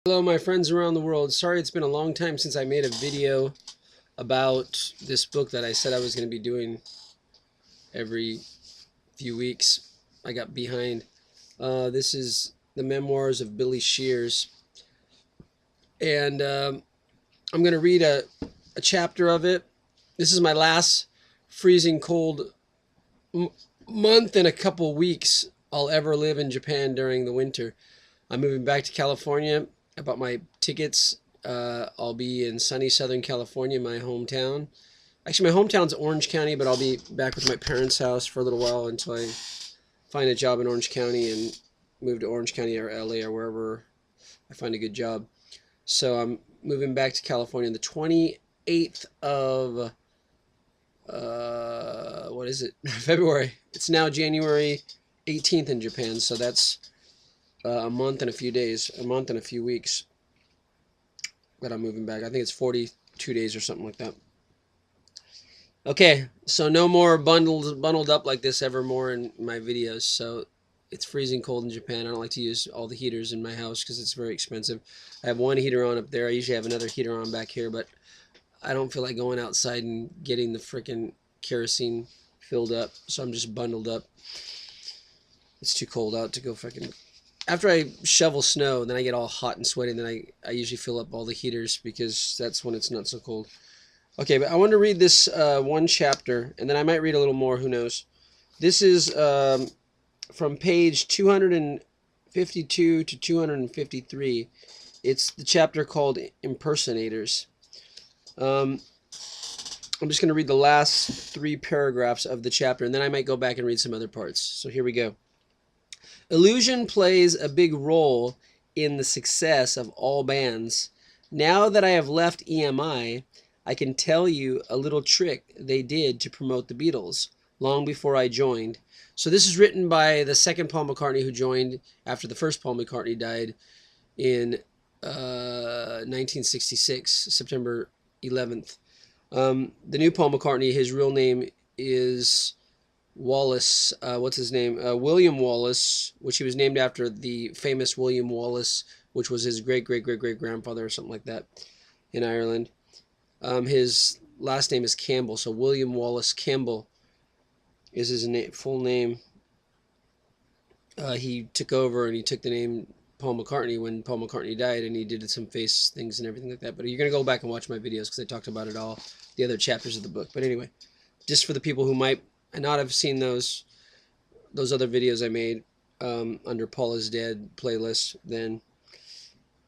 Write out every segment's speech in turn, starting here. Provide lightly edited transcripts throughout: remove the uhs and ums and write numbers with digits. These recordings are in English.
Hello my friends around the world. Sorry it's been a long time since I made a video about this book that I said I was going to be doing every few weeks. I got behind. This is the Memoirs of Billy Shears. And I'm going to read a chapter of it. This is my last freezing cold month and a couple weeks I'll ever live in Japan during the winter. I'm moving back to California. I bought my tickets. I'll be in sunny Southern California, my hometown. Actually, my hometown's Orange County, but I'll be back with my parents' house for a little while until I find a job in Orange County and move to Orange County or LA or wherever I find a good job. So I'm moving back to California on the 28th of, what is it? February. It's now January 18th in Japan, so that's a month and a few days, a month and a few weeks that I'm moving back. I think it's 42 days or something like that. Okay, so no more bundled up like this ever more in my videos. So it's freezing cold in Japan. I don't like to use all the heaters in my house because it's very expensive. I have one heater on up there. I usually have another heater on back here, but I don't feel like going outside and getting the frickin' kerosene filled up. So I'm just bundled up. It's too cold out to go frickin'. After I shovel snow, then I get all hot and sweaty, and then I usually fill up all the heaters because that's when it's not so cold. Okay, but I want to read this one chapter, and then I might read a little more, who knows. This is from page 252 to 253. It's the chapter called Impersonators. I'm just going to read the last 3 paragraphs of the chapter, and then I might go back and read some other parts. So here we go. Illusion plays a big role in the success of all bands. Now that I have left EMI, I can tell you a little trick they did to promote the Beatles long before I joined. So this is written by the second Paul McCartney, who joined after the first Paul McCartney died in 1966, September 11th. The new Paul McCartney, his real name is Wallace, what's his name? William Wallace, which he was named after the famous William Wallace, which was his great-great-great-great-grandfather or something like that in Ireland. His last name is Campbell, so William Wallace Campbell is his full name. He took over and he took the name Paul McCartney when Paul McCartney died, and he did some face things and everything like that. But you're going to go back and watch my videos because I talked about it all, the other chapters of the book. But anyway, just for the people who might not have seen those other videos I made under Paul is Dead playlist, then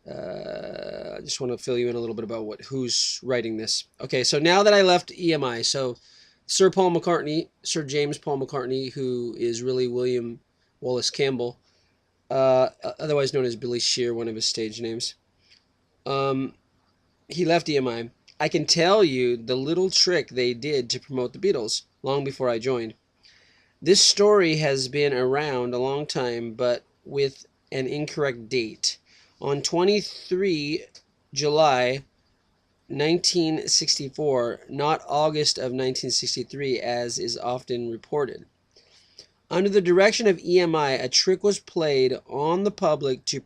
I just want to fill you in a little bit about who's writing this. Okay, so now that I left EMI, so Sir Paul McCartney, Sir James Paul McCartney, who is really William Wallace Campbell, otherwise known as Billy Shear, one of his stage names. He left EMI. I can tell you the little trick they did to promote the Beatles long before I joined. This story has been around a long time, but with an incorrect date. On 23 July 1964, not August of 1963, as is often reported. Under the direction of EMI, a trick was played on the public to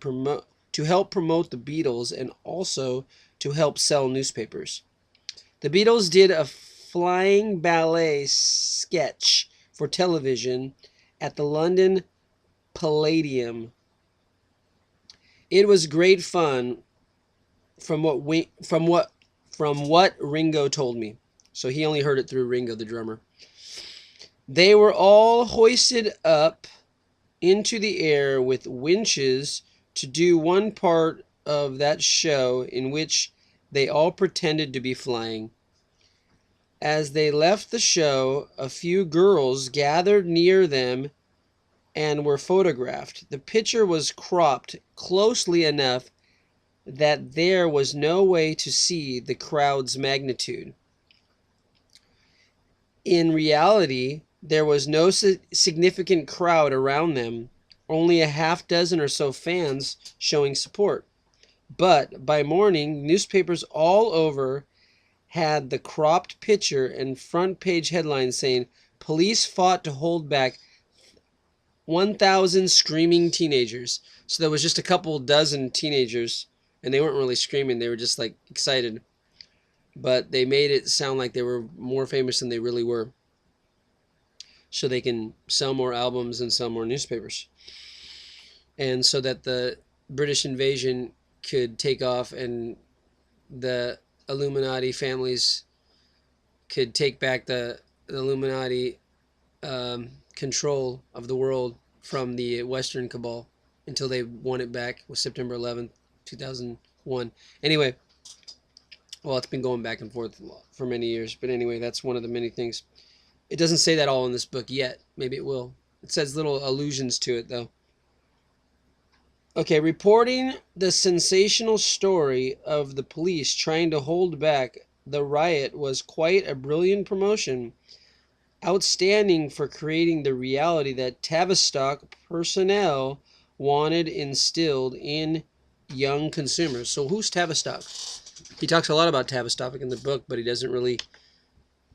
help promote the Beatles and also to help sell newspapers. The Beatles did a flying ballet sketch for television at the London Palladium. It was great fun from what Ringo told me. So he only heard it through Ringo, the drummer. They were all hoisted up into the air with winches to do one part of that show in which they all pretended to be flying. As they left the show, a few girls gathered near them and were photographed. The picture was cropped closely enough that there was no way to see the crowd's magnitude. In reality, there was no significant crowd around them, only a half dozen or so fans showing support. But by morning, newspapers all over had the cropped picture and front page headlines saying, "Police fought to hold back 1,000 screaming teenagers." So there was just a couple dozen teenagers and they weren't really screaming. They were just like excited, but they made it sound like they were more famous than they really were, so they can sell more albums and sell more newspapers, and so that the British invasion could take off and the Illuminati families could take back the Illuminati control of the world from the Western cabal until they won it back with September 11th, 2001. Anyway, well, it's been going back and forth for many years, but anyway, that's one of the many things. It doesn't say that all in this book yet. Maybe it will. It says little allusions to it, though. Okay, reporting the sensational story of the police trying to hold back the riot was quite a brilliant promotion, outstanding for creating the reality that Tavistock personnel wanted instilled in young consumers. So who's Tavistock? He talks a lot about Tavistock in the book, but he doesn't really,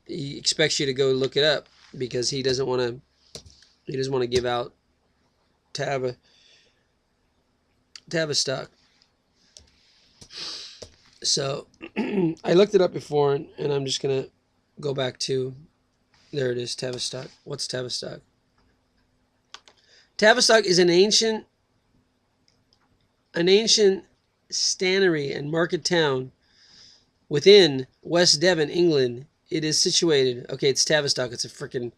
he expects you to go look it up because he doesn't want to give out Tavistock. So I looked it up before, and I'm just gonna go back to, there it is, Tavistock. What's Tavistock? Tavistock is an ancient stannery and market town within West Devon, England. It is situated, okay, it's Tavistock, it's a freaking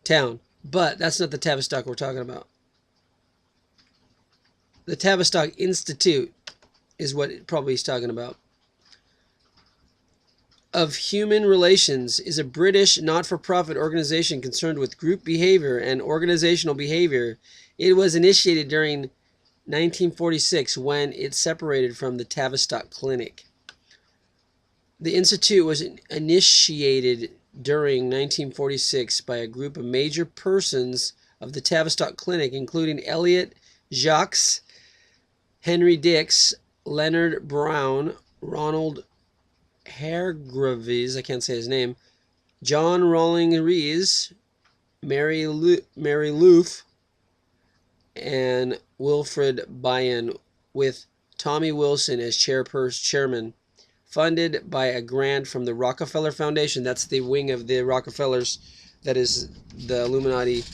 town, but that's not the Tavistock we're talking about. The Tavistock Institute is what probably he's talking about. Of Human Relations is a British not-for-profit organization concerned with group behavior and organizational behavior. It was initiated during 1946 when it separated from the Tavistock Clinic. The Institute was initiated during 1946 by a group of major persons of the Tavistock Clinic, including Elliot Jacques, Henry Dix, Leonard Brown, Ronald Hargreaves, I can't say his name, John Rawling Rees, Mary Loof, and Wilfred Byron, with Tommy Wilson as chairman, funded by a grant from the Rockefeller Foundation. That's the wing of the Rockefellers that is the Illuminati,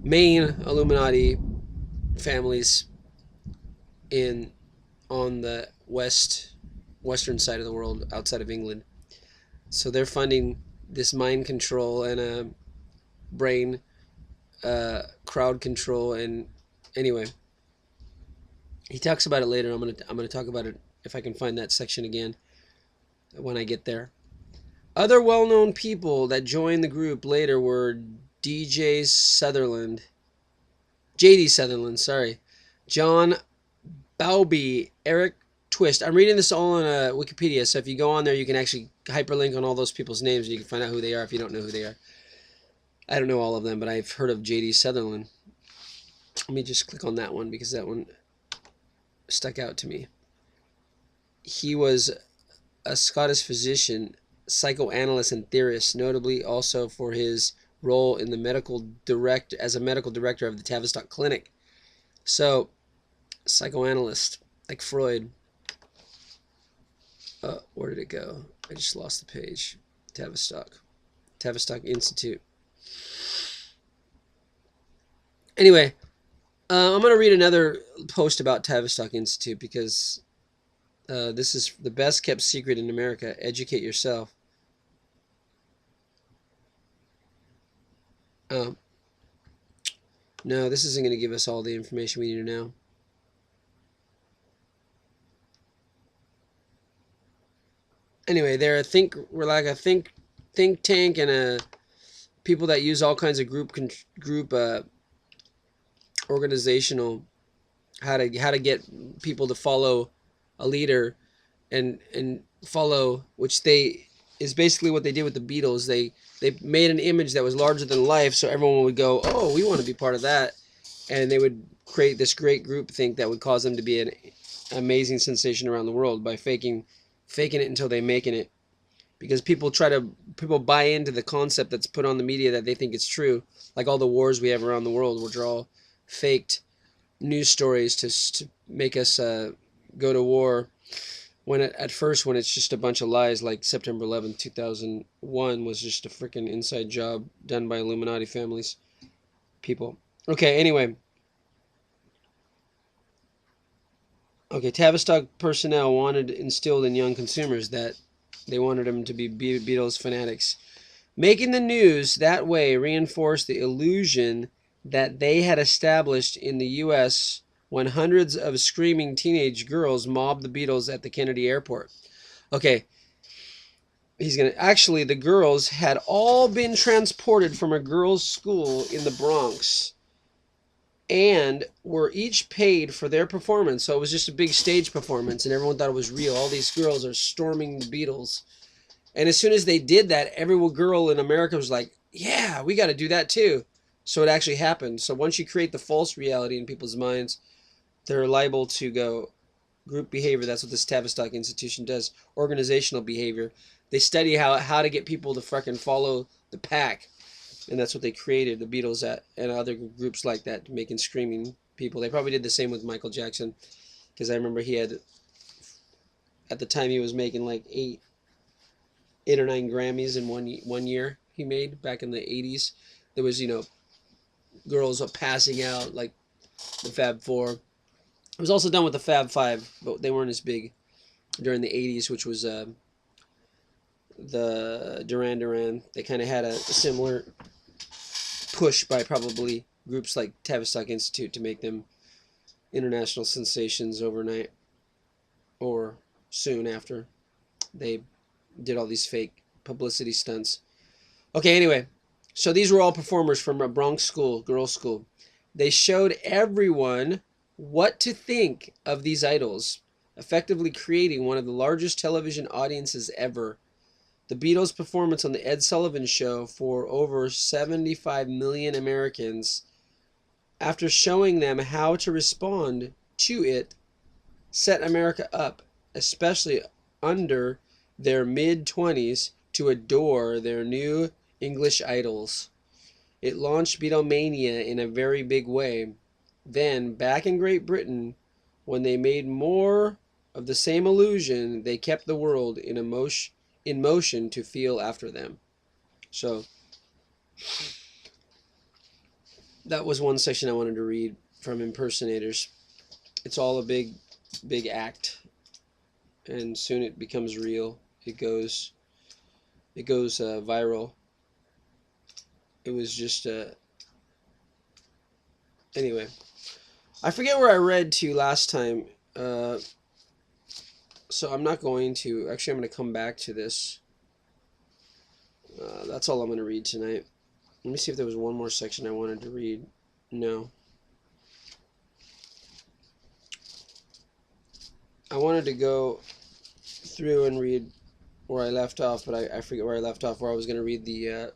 main Illuminati families on the western side of the world, outside of England. So they're funding this mind control and brain crowd control. And anyway, he talks about it later. I'm gonna talk about it if I can find that section again when I get there. Other well-known people that joined the group later were J.D. Sutherland, sorry, John Bowby, Eric Twist. I'm reading this all on Wikipedia, so if you go on there, you can actually hyperlink on all those people's names, and you can find out who they are if you don't know who they are. I don't know all of them, but I've heard of J.D. Sutherland. Let me just click on that one because that one stuck out to me. He was a Scottish physician, psychoanalyst, and theorist, notably also for his role in the as a medical director of the Tavistock Clinic. So, psychoanalyst, like Freud. Where did it go? I just lost the page. Tavistock Institute. Anyway, I'm going to read another post about Tavistock Institute because this is the best kept secret in America. Educate yourself. No, this isn't going to give us all the information we need to know. Anyway, we're like a think tank and people that use all kinds of group organizational how to get people to follow a leader and follow, which is basically what they did with the Beatles. They made an image that was larger than life, so everyone would go, oh, we want to be part of that, and they would create this great group think that would cause them to be an amazing sensation around the world by faking it until they making it, because people buy into the concept that's put on the media that they think it's true, like all the wars we have around the world, which are all faked news stories to make us go to war When at first, when it's just a bunch of lies, like September 11th, 2001 was just a freaking inside job done by Illuminati families, people. Okay, anyway. Okay, Tavistock personnel wanted instilled in young consumers that they wanted them to be Beatles fanatics. Making the news that way reinforced the illusion that they had established in the U.S. when hundreds of screaming teenage girls mobbed the Beatles at the Kennedy airport. Okay, actually, the girls had all been transported from a girls' school in the Bronx and were each paid for their performance. So it was just a big stage performance, and everyone thought it was real. All these girls are storming the Beatles. And as soon as they did that, every girl in America was like, yeah, we got to do that too. So it actually happened. So once you create the false reality in people's minds, they're liable to go group behavior. That's what this Tavistock Institution does. Organizational behavior. They study how to get people to fucking follow the pack. And that's what they created, the Beatles and other groups like that, making screaming people. They probably did the same with Michael Jackson. Because I remember he had, at the time he was making like 8 or 9 Grammys in one year he made back in the 80s. There was, girls passing out like the Fab Four. It was also done with the Fab Five, but they weren't as big during the 80s, which was the Duran Duran. They kind of had a similar push by probably groups like Tavistock Institute to make them international sensations overnight or soon after they did all these fake publicity stunts. Okay, anyway, so these were all performers from a Bronx school, girls' school. They showed everyone what to think of these idols, effectively creating one of the largest television audiences ever. The Beatles' performance on the Ed Sullivan Show for over 75 million Americans, after showing them how to respond to it, set America up, especially under their mid-20s, to adore their new English idols. It launched Beatlemania in a very big way. Then, back in Great Britain, when they made more of the same illusion, they kept the world in motion to feel after them. So, that was one section I wanted to read from Impersonators. It's all a big act, and soon it becomes real. It goes viral. It was just anyway. I forget where I read to last time, so I'm not going to. Actually, I'm going to come back to this. That's all I'm going to read tonight. Let me see if there was one more section I wanted to read. No. I wanted to go through and read where I left off, but I forget where I left off, where I was going to read the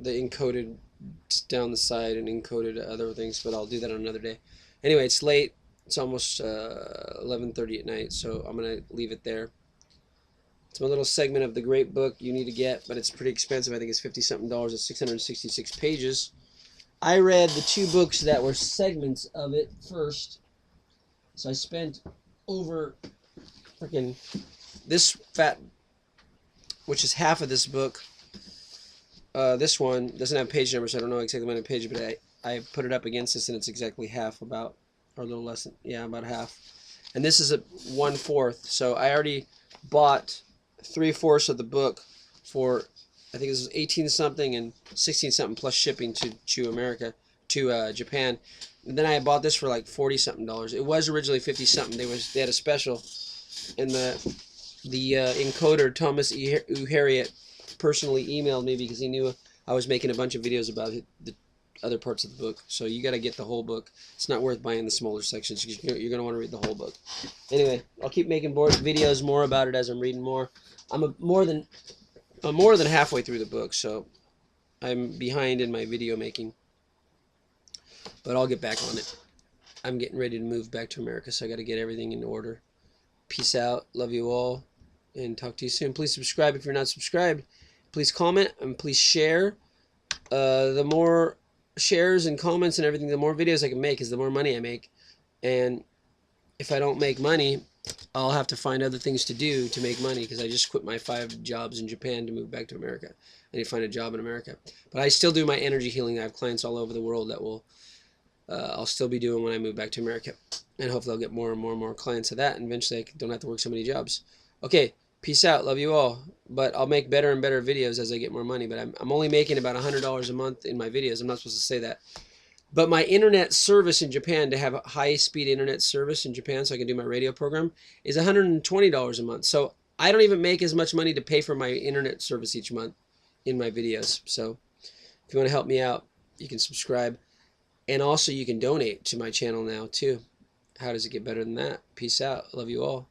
encoded down the side and encoded other things, but I'll do that on another day. Anyway, it's late. It's almost 11:30 at night, so I'm going to leave it there. It's my little segment of the great book you need to get, but it's pretty expensive. I think it's $50-something. It's 666 pages. I read the 2 books that were segments of it first, so I spent over freaking this fat, which is half of this book. This one doesn't have page numbers, so I don't know exactly how many pages, but I put it up against this, and it's exactly half, about, or a little less than, yeah, about half. And this is a 1/4, so I already bought 3/4 of the book for, I think this is 18-something and 16-something plus shipping to America, to Japan. And then I bought this for like $40-something. It was originally 50-something. They had a special, and the encoder Thomas E. Harriet personally emailed me because he knew I was making a bunch of videos about the other parts of the book. So you got to get the whole book. It's not worth buying the smaller sections. You're going to want to read the whole book. Anyway, I'll keep making videos more about it as I'm reading more. I'm more than halfway through the book, so I'm behind in my video making. But I'll get back on it. I'm getting ready to move back to America, so I got to get everything in order. Peace out. Love you all, and talk to you soon. Please subscribe if you're not subscribed. Please comment, and please share. The more shares and comments and everything, the more videos I can make is the more money I make. And if I don't make money, I'll have to find other things to do to make money because I just quit my 5 jobs in Japan to move back to America. I need to find a job in America. But I still do my energy healing. I have clients all over the world that will I'll still be doing when I move back to America. And hopefully I'll get more and more and more clients of that, and eventually I don't have to work so many jobs. Okay, peace out. Love you all. But I'll make better and better videos as I get more money. But I'm only making about $100 a month in my videos. I'm not supposed to say that. But my internet service in Japan, to have a high-speed internet service in Japan so I can do my radio program, is $120 a month. So I don't even make as much money to pay for my internet service each month in my videos. So if you want to help me out, you can subscribe. And also you can donate to my channel now too. How does it get better than that? Peace out. Love you all.